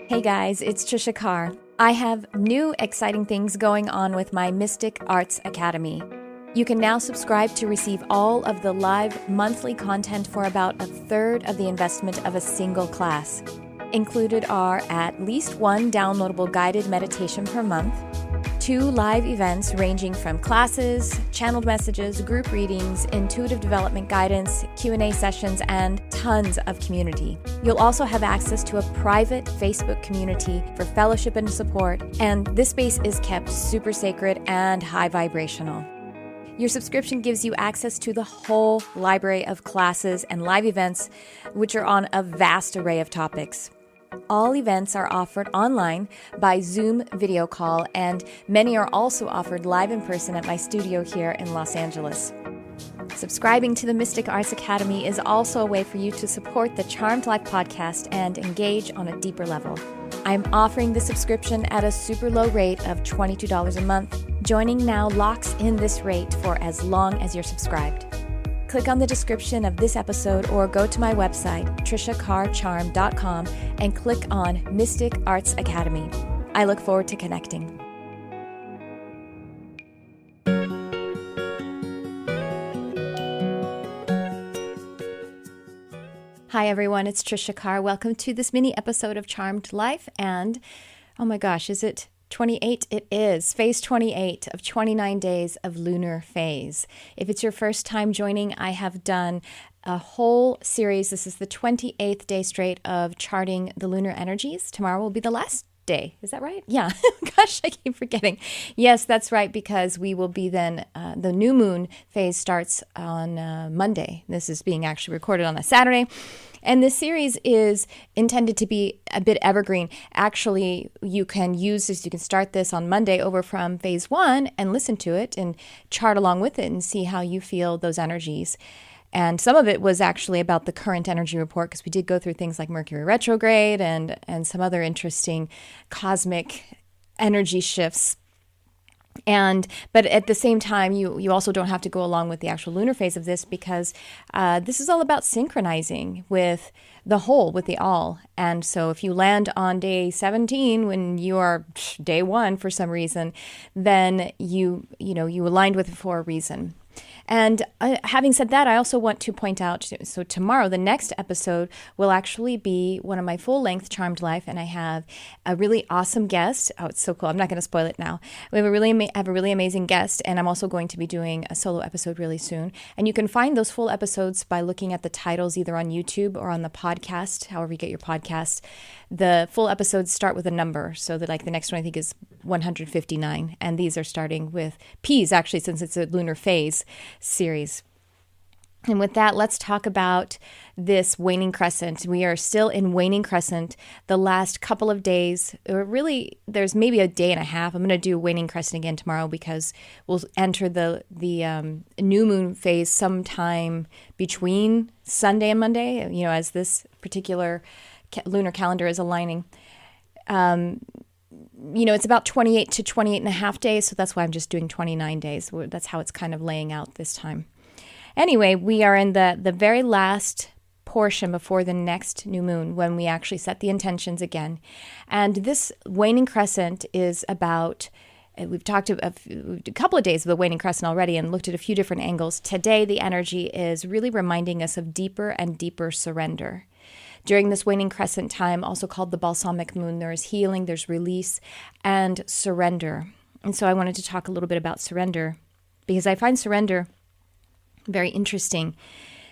Hey guys, it's Tricia Carr. I have new exciting things going on with my Mystic Arts Academy. You can now subscribe to receive all of the live monthly content for about a third of the investment of a single class. Included are at least one downloadable guided meditation per month, 2 live events ranging from classes, channeled messages, group readings, intuitive development guidance, Q&A sessions, and tons of community. You'll also have access to a private Facebook community for fellowship and support, and this space is kept super sacred and high vibrational. Your subscription gives you access to the whole library of classes and live events, which are on a vast array of topics. All events are offered online by Zoom video call, and many are also offered live in person at my studio here in Los Angeles. Subscribing to the Mystic Arts Academy is also a way for you to support the Charmed Life podcast and engage on a deeper level. I'm offering the subscription at a super low rate of $22 a month. Joining now locks in this rate for as long as you're subscribed. Click on the description of this episode or go to my website, triciacarcharm.com, and click on Mystic Arts Academy. I look forward to connecting. Hi everyone, it's Tricia Carr. Welcome to this mini episode of Charmed Life. And oh my gosh, is it 28? It is. Phase 28 of 29 days of lunar phase. If it's your first time joining, I have done a whole series. This is the 28th day straight of charting the lunar energies. Tomorrow will be the last day. Is that right? Yeah. Gosh, I keep forgetting. Yes, that's right, because we will be then, the new moon phase starts on Monday. This is being actually recorded on a Saturday. And this series is intended to be a bit evergreen. Actually, you can start this on Monday over from phase 1 and listen to it and chart along with it and see how you feel those energies. And some of it was actually about the current energy report, because we did go through things like Mercury retrograde and some other interesting cosmic energy shifts. But at the same time, you also don't have to go along with the actual lunar phase of this, because this is all about synchronizing with the whole, with the all. And so if you land on day 17 when you are day 1 for some reason, then you aligned with it for a reason. And having said that, I also want to point out, so tomorrow, the next episode will actually be one of my full-length Charmed Life, and I have a really awesome guest. Oh, it's so cool. I'm not going to spoil it now. We have a really amazing guest, and I'm also going to be doing a solo episode really soon. And you can find those full episodes by looking at the titles either on YouTube or on the podcast, however you get your podcast. The full episodes start with a number, so that like the next one I think is 159, and these are starting with P's actually, since it's a lunar phase series. And with that, let's talk about this waning crescent. We are still in waning crescent the last couple of days, or really there's maybe a day and a half. I'm going to do waning crescent again tomorrow, because we'll enter the new moon phase sometime between Sunday and Monday, as this particular lunar calendar is aligning. It's about 28 to 28 and a half days, so that's why I'm just doing 29 days. That's how it's kind of laying out this time. Anyway, we are in the very last portion before the next new moon, when we actually set the intentions again. And this waning crescent is about, we've talked a couple of days of the waning crescent already and looked at a few different angles. Today, the energy is really reminding us of deeper and deeper surrender. During this waning crescent time, also called the balsamic moon, there is healing, there's release, and surrender. And so I wanted to talk a little bit about surrender, because I find surrender very interesting,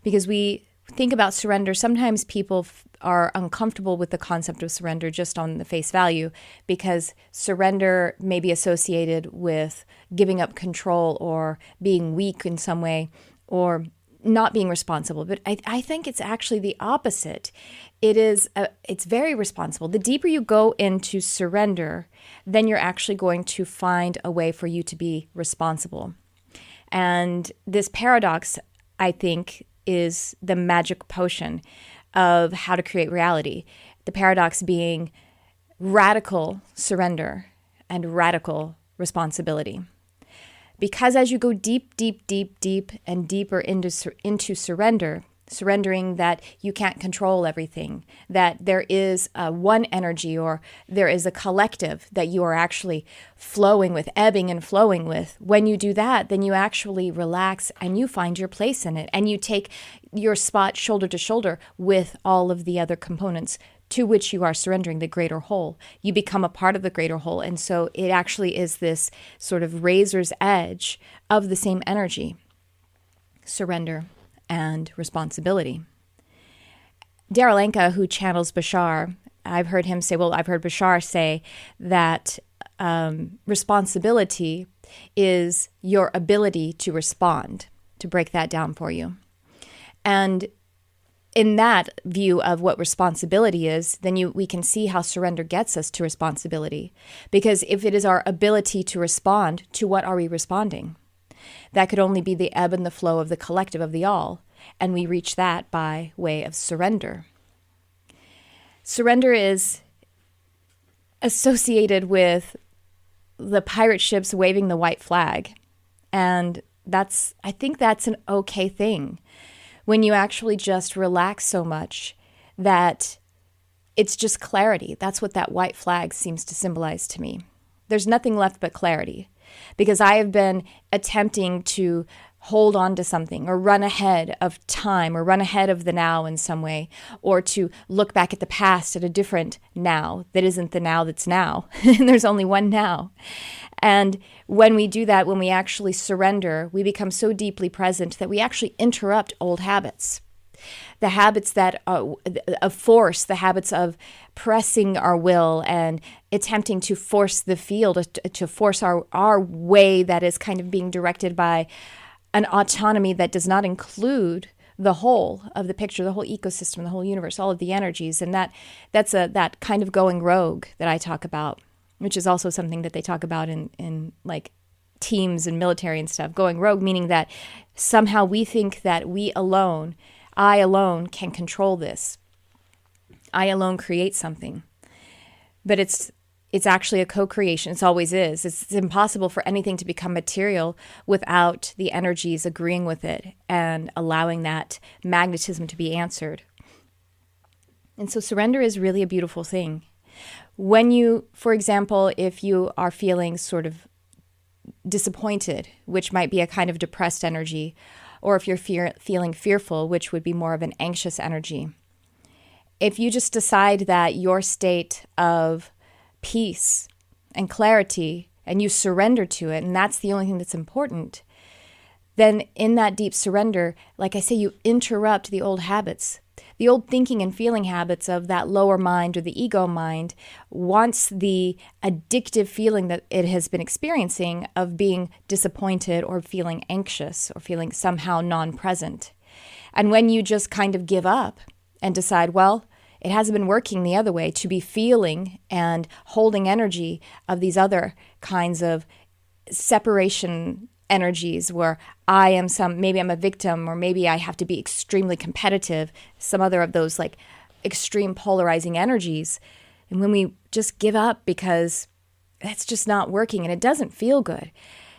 because we think about surrender. Sometimes people are uncomfortable with the concept of surrender just on the face value, because surrender may be associated with giving up control or being weak in some way, or not being responsible. But I think it's actually the opposite. It's very responsible. The deeper you go into surrender, then you're actually going to find a way for you to be responsible. And this paradox, I think, is the magic potion of how to create reality. The paradox being radical surrender and radical responsibility. Because as you go deep, deep, deep, deep, and deeper into surrender, surrendering that you can't control everything, that there is one energy or there is a collective that you are actually flowing with, ebbing and flowing with. When you do that, then you actually relax and you find your place in it, and you take your spot shoulder to shoulder with all of the other components to which you are surrendering, the greater whole. You become a part of the greater whole. And so it actually is this sort of razor's edge of the same energy, surrender and responsibility. Darryl Anka, who channels Bashar, I've heard Bashar say that responsibility is your ability to respond, to break that down for you. And in that view of what responsibility is, then we can see how surrender gets us to responsibility. Because if it is our ability to respond, to what are we responding? That could only be the ebb and the flow of the collective, of the all, and we reach that by way of surrender. Surrender is associated with the pirate ships waving the white flag, and I think that's an okay thing. When you actually just relax so much that it's just clarity. That's what that white flag seems to symbolize to me. There's nothing left but clarity, because I have been attempting to hold on to something or run ahead of time or run ahead of the now in some way, or to look back at the past at a different now that isn't the now that's now. And there's only one now. And when we do that, when we actually surrender, we become so deeply present that we actually interrupt old habits. The habits that of force, the habits of pressing our will and attempting to force the field, to force our way that is kind of being directed by an autonomy that does not include the whole of the picture, the whole ecosystem, the whole universe, all of the energies. And that's that kind of going rogue that I talk about, which is also something that they talk about in like teams and military and stuff. Going rogue, meaning that somehow we think that I alone can control this. I alone create something. But it's actually a co-creation. It always is. It's impossible for anything to become material without the energies agreeing with it and allowing that magnetism to be answered. And so surrender is really a beautiful thing. When you, for example, if you are feeling sort of disappointed, which might be a kind of depressed energy, or if you're feeling fearful, which would be more of an anxious energy, if you just decide that your state of peace and clarity, and you surrender to it, and that's the only thing that's important, then in that deep surrender, like I say, you interrupt the old habits. The old thinking and feeling habits of that lower mind or the ego mind wants the addictive feeling that it has been experiencing of being disappointed or feeling anxious or feeling somehow non-present. And when you just kind of give up and decide, well, it hasn't been working the other way, to be feeling and holding energy of these other kinds of separation energies where maybe I'm a victim, or maybe I have to be extremely competitive, some other of those like extreme polarizing energies. And when we just give up because it's just not working and it doesn't feel good,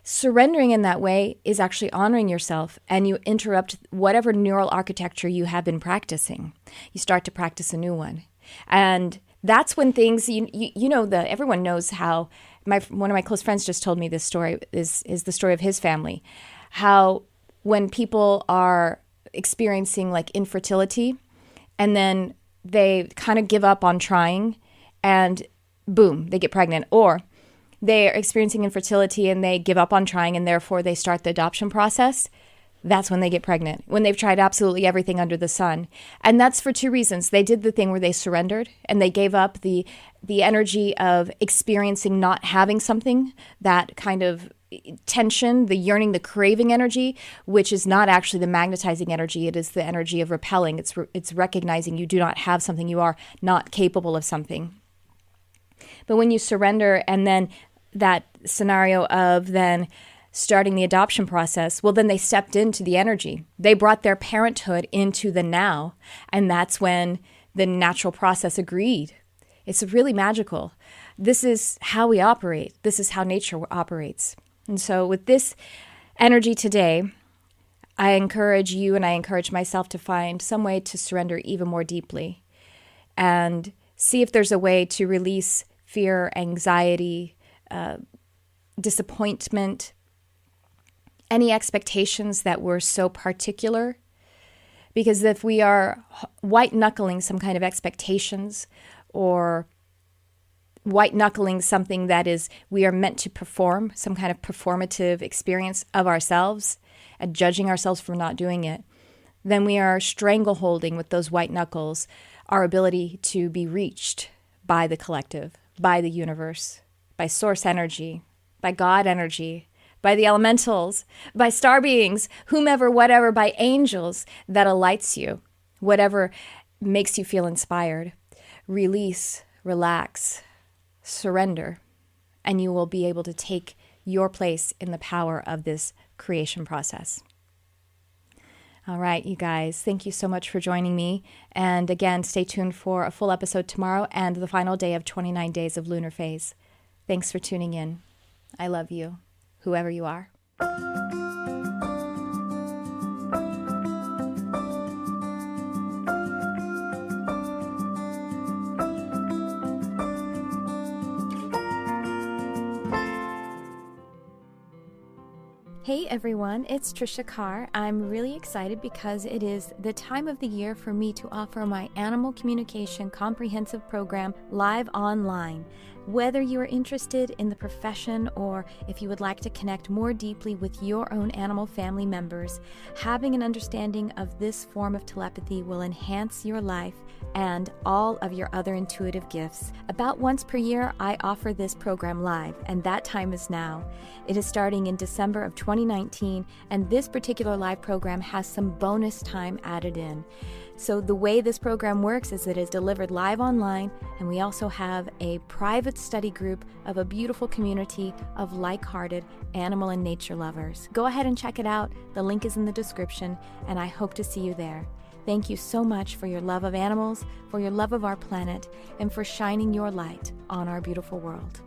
surrendering in that way is actually honoring yourself, and you interrupt whatever neural architecture you have been practicing. You start to practice a new one. And that's when things, everyone knows how. One of my close friends just told me this story, is the story of his family. How when people are experiencing like infertility, and then they kind of give up on trying, and boom, they get pregnant. Or they are experiencing infertility and they give up on trying, and therefore they start the adoption process. That's when they get pregnant, when they've tried absolutely everything under the sun. And that's for two reasons. They did the thing where they surrendered and they gave up the energy of experiencing not having something, that kind of tension, the yearning, the craving energy, which is not actually the magnetizing energy. It is the energy of repelling. It's recognizing you do not have something. You are not capable of something. But when you surrender, and then that scenario of then starting the adoption process, well, then they stepped into the energy. They brought their parenthood into the now, and that's when the natural process agreed. It's really magical. This is how we operate. This is how nature operates. And so with this energy today, I encourage you and I encourage myself to find some way to surrender even more deeply and see if there's a way to release fear, anxiety, disappointment, any expectations that were so particular. Because if we are white-knuckling some kind of expectations or white-knuckling something that is we are meant to perform, some kind of performative experience of ourselves and judging ourselves for not doing it, then we are strangleholding with those white knuckles our ability to be reached by the collective, by the universe, by source energy, by God energy, by the elementals, by star beings, whomever, whatever, by angels that alights you, whatever makes you feel inspired. Release, relax, surrender, and you will be able to take your place in the power of this creation process. All right, you guys, thank you so much for joining me. And again, stay tuned for a full episode tomorrow and the final day of 29 days of lunar phase. Thanks for tuning in. I love you, whoever you are. Hey everyone, it's Tricia Carr. I'm really excited because it is the time of the year for me to offer my Animal Communication Comprehensive Program live online. Whether you are interested in the profession or if you would like to connect more deeply with your own animal family members, having an understanding of this form of telepathy will enhance your life and all of your other intuitive gifts. About once per year, I offer this program live, and that time is now. It is starting in December of 2019, and this particular live program has some bonus time added in. So the way this program works is it is delivered live online, and we also have a private study group of a beautiful community of like-hearted animal and nature lovers. Go ahead and check it out. The link is in the description, and I hope to see you there. Thank you so much for your love of animals, for your love of our planet, and for shining your light on our beautiful world.